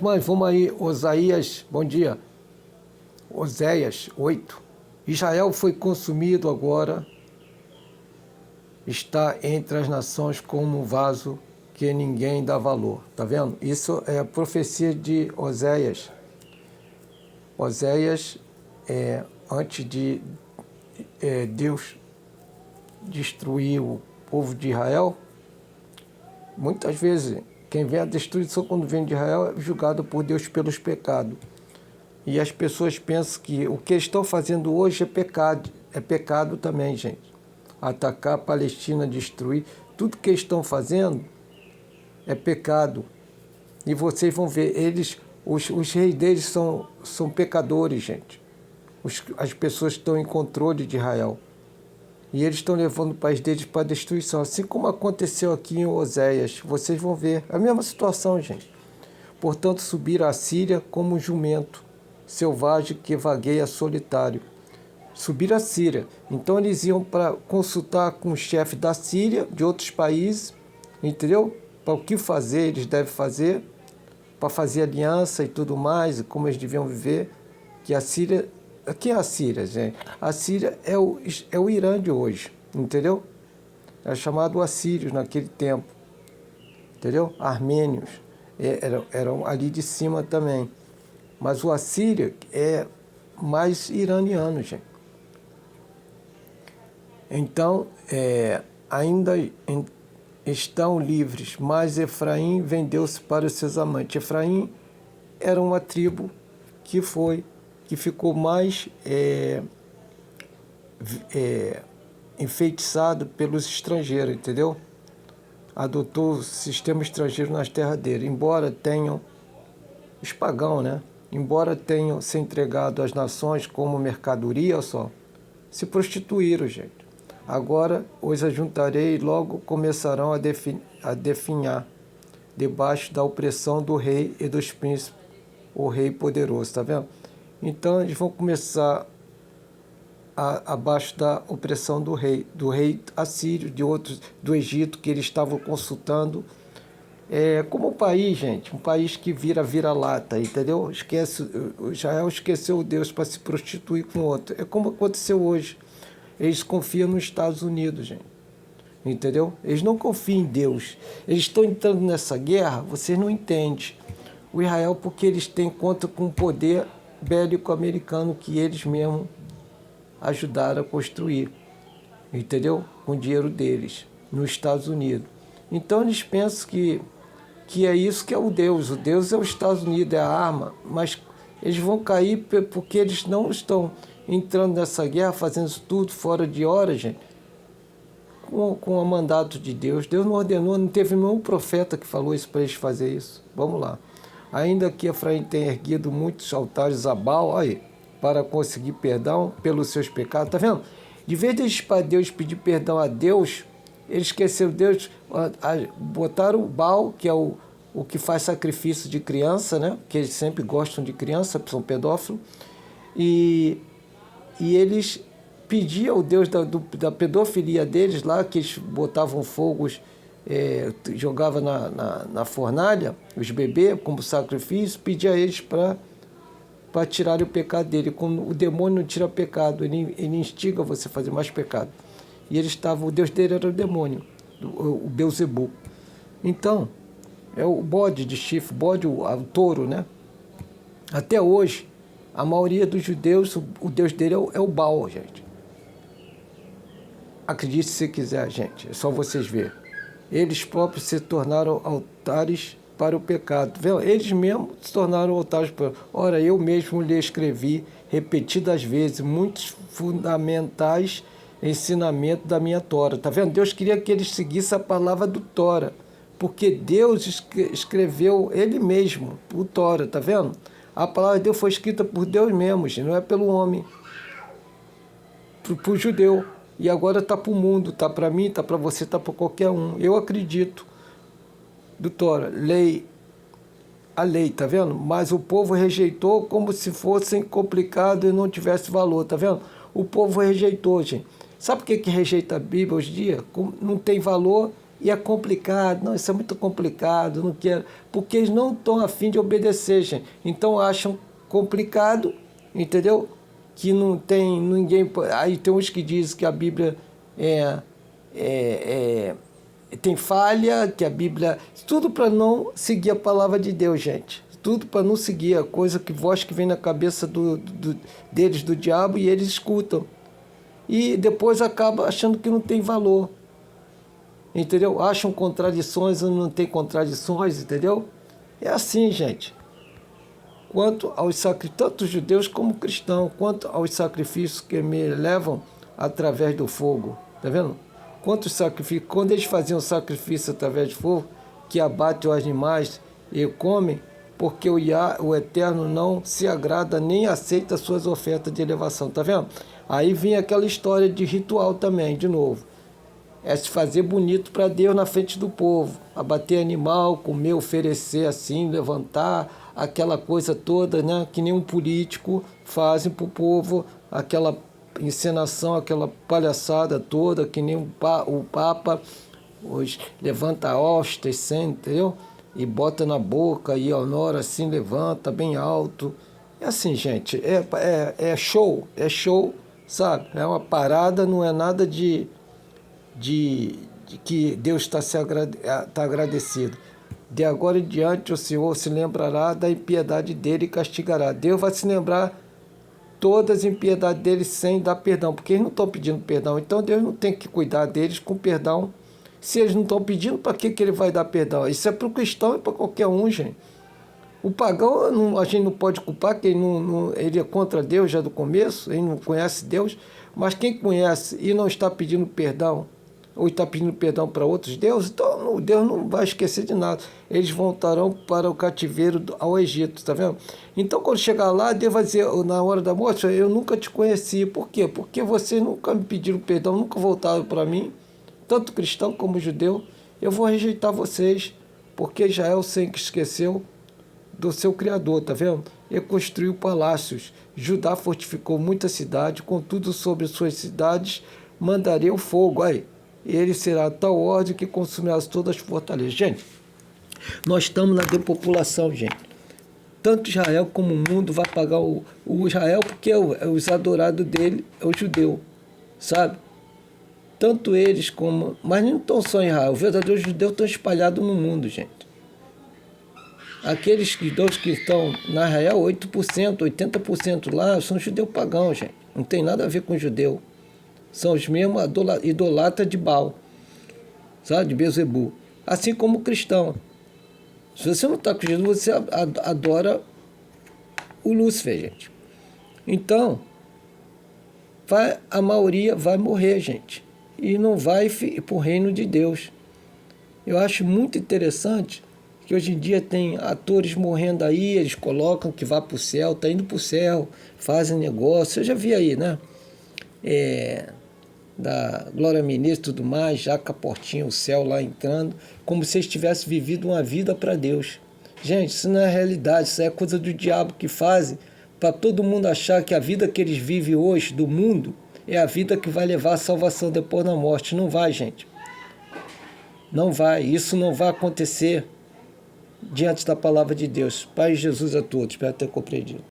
Mães, vamos aí, Osaías, bom dia. Oséias 8. Israel foi consumido agora, está entre as nações como um vaso que ninguém dá valor. Tá vendo? Isso é a profecia de Oséias. Oséias, antes de Deus destruir o povo de Israel, muitas vezes quem vê a destruição quando vem de Israel é julgado por Deus pelos pecados. E as pessoas pensam que o que eles estão fazendo hoje é pecado também, gente. Atacar a Palestina, destruir, tudo que eles estão fazendo é pecado. E vocês vão ver, os reis deles são pecadores, gente. As pessoas estão em controle de Israel. E eles estão levando o país deles para a destruição. Assim como aconteceu aqui em Oséias. Vocês vão ver a mesma situação, gente. Portanto, subiram a Síria como um jumento selvagem que vagueia solitário. Subiram a Síria. Então eles iam para consultar com o chefe da Síria, de outros países, entendeu? Para o que fazer, eles devem fazer, para fazer aliança e tudo mais, como eles deviam viver. Que a Síria... Quem é a Síria, gente? A Síria é o Irã de hoje, entendeu? É chamado assírios naquele tempo, entendeu? Armênios eram ali de cima também. Mas o assírio é mais iraniano, gente. Então, ainda estão livres, mas Efraim vendeu-se para os seus amantes. Efraim era uma tribo que ficou mais enfeitiçado pelos estrangeiros, entendeu? Adotou o sistema estrangeiro nas terras dele, embora tenham os pagãos, né? Embora tenham se entregado às nações como mercadoria, só se prostituíram, gente. Agora os ajuntarei e logo começarão a definhar debaixo da opressão do rei e dos príncipes, o rei poderoso, tá vendo? Então eles vão começar abaixo da opressão do rei assírio, de outros, do Egito, que eles estavam consultando. Como um país, gente, um país que vira-lata, entendeu? Israel esqueceu Deus para se prostituir com outro. É como aconteceu hoje. Eles confiam nos Estados Unidos, gente, entendeu? Eles não confiam em Deus. Eles estão entrando nessa guerra, vocês não entendem. O Israel, porque eles têm conta com o poder bélico americano que eles mesmos ajudaram a construir, entendeu? Com o dinheiro deles, nos Estados Unidos. Então eles pensam que é isso que é o Deus. O Deus é os Estados Unidos, é a arma, mas eles vão cair porque eles não estão entrando nessa guerra, fazendo isso tudo fora de hora, gente, com o mandato de Deus. Deus não ordenou, não teve nenhum profeta que falou isso para eles fazer isso. Vamos lá. Ainda que Efraim tenha erguido muitos altares a Baal, aí, para conseguir perdão pelos seus pecados, tá vendo? De vez de eles para Deus pedir perdão a Deus, eles esqueceram Deus, botaram o Baal, que é o que faz sacrifício de criança, né? Que eles sempre gostam de criança, são pedófilos, e eles pediam ao Deus da pedofilia deles lá, que eles botavam fogos, jogava na fornalha os bebês como sacrifício, pedia a eles para tirar o pecado dele. Como o demônio não tira pecado, ele instiga você a fazer mais pecado. E o Deus dele era o demônio, o Beuzebu. Então, é o bode de chifre, o touro, né? Até hoje, a maioria dos judeus, o Deus dele é o Baal, gente. Acredite se quiser, gente, é só vocês verem. Eles próprios se tornaram altares para o pecado. Eles mesmos se tornaram altares para... Ora, eu mesmo lhe escrevi repetidas vezes muitos fundamentais ensinamentos da minha Tora. Tá vendo? Deus queria que eles seguissem a palavra do Tora, porque Deus escreveu ele mesmo, o Tora, tá vendo? A palavra de Deus foi escrita por Deus mesmo, gente, não é pelo homem, para o judeu. E agora está para o mundo, está para mim, está para você, está para qualquer um. Eu acredito do Tora, a lei, tá vendo? Mas o povo rejeitou como se fosse complicado e não tivesse valor, tá vendo? O povo rejeitou, gente. Sabe por que rejeita a Bíblia hoje em dia? Não tem valor E é complicado, não, isso é muito complicado, não quero. Porque eles não estão a fim de obedecer, gente. Então acham complicado, entendeu? Que não tem ninguém. Aí tem uns que dizem que a Bíblia tem falha, que a Bíblia. Tudo para não seguir a palavra de Deus, gente. Tudo para não seguir a coisa que voz que vem na cabeça deles, do diabo, e eles escutam. E depois acaba achando que não tem valor. Entendeu? Acham contradições ou não tem contradições, entendeu? É assim, gente. Quanto aos sacrifícios, tanto judeus como cristãos, quanto aos sacrifícios que me levam através do fogo. Tá vendo? Quantos sacrifícios, quando eles faziam sacrifício através do fogo, que abate os animais e comem, porque o Eterno não se agrada nem aceita suas ofertas de elevação. Tá vendo? Aí vinha aquela história de ritual também, de novo. É se fazer bonito para Deus na frente do povo. Abater animal, comer, oferecer assim, levantar, aquela coisa toda, né? Que nem um político fazem para o povo, aquela encenação, aquela palhaçada toda, que nem o Papa hoje levanta hóstias, entendeu? E bota na boca e honora assim, levanta bem alto. É assim, gente, é show, sabe? É uma parada, não é nada de que Deus está agradecido. De agora em diante o Senhor se lembrará da impiedade dele e castigará. Deus vai se lembrar todas as impiedades deles sem dar perdão, porque eles não estão pedindo perdão. Então Deus não tem que cuidar deles com perdão. Se eles não estão pedindo, para que ele vai dar perdão? Isso é para o cristão e para qualquer um, gente. O pagão, a gente não pode culpar, que ele é contra Deus já do começo, ele não conhece Deus, mas quem conhece e não está pedindo perdão, ou está pedindo perdão para outros deuses, então Deus não vai esquecer de nada. Eles voltarão para o cativeiro ao Egito, tá vendo? Então, quando chegar lá, Deus vai dizer, na hora da morte, eu nunca te conheci. Por quê? Porque vocês nunca me pediram perdão, nunca voltaram para mim, tanto cristão como judeu. Eu vou rejeitar vocês, porque Israel sempre esqueceu do seu Criador, tá vendo? Ele construiu palácios. Judá fortificou muitas cidades, contudo, sobre suas cidades mandarei o fogo. Aí, ele será tal ordem que consumirá todas as fortalezas. Gente, nós estamos na depopulação, gente. Tanto Israel como o mundo vai pagar o Israel, porque os adorados dele é o judeu, sabe? Tanto eles como... Mas não estão só em Israel. Os verdadeiros judeus estão espalhados no mundo, gente. Aqueles judeus que estão na Israel, 8%, 80% lá, são judeus pagãos, gente. Não tem nada a ver com judeu. São os mesmos idolatras de Baal, sabe? De Bezebu. Assim como o cristão. Se você não está com Jesus, você adora o Lúcifer, gente. Então, a maioria vai morrer, gente. E não vai para o reino de Deus. Eu acho muito interessante que hoje em dia tem atores morrendo aí, eles colocam que vai para o céu, tá indo para o céu, fazem negócio. Eu já vi aí, né? Da Glória Menezes e tudo mais, já com a portinha, o céu lá entrando, como se eles tivessem vivido uma vida para Deus. Gente, isso não é realidade, isso é coisa do diabo que fazem para todo mundo achar que a vida que eles vivem hoje, do mundo, é a vida que vai levar à salvação depois da morte. Não vai, gente. Não vai. Isso não vai acontecer diante da palavra de Deus. Pai Jesus a todos, espero ter compreendido.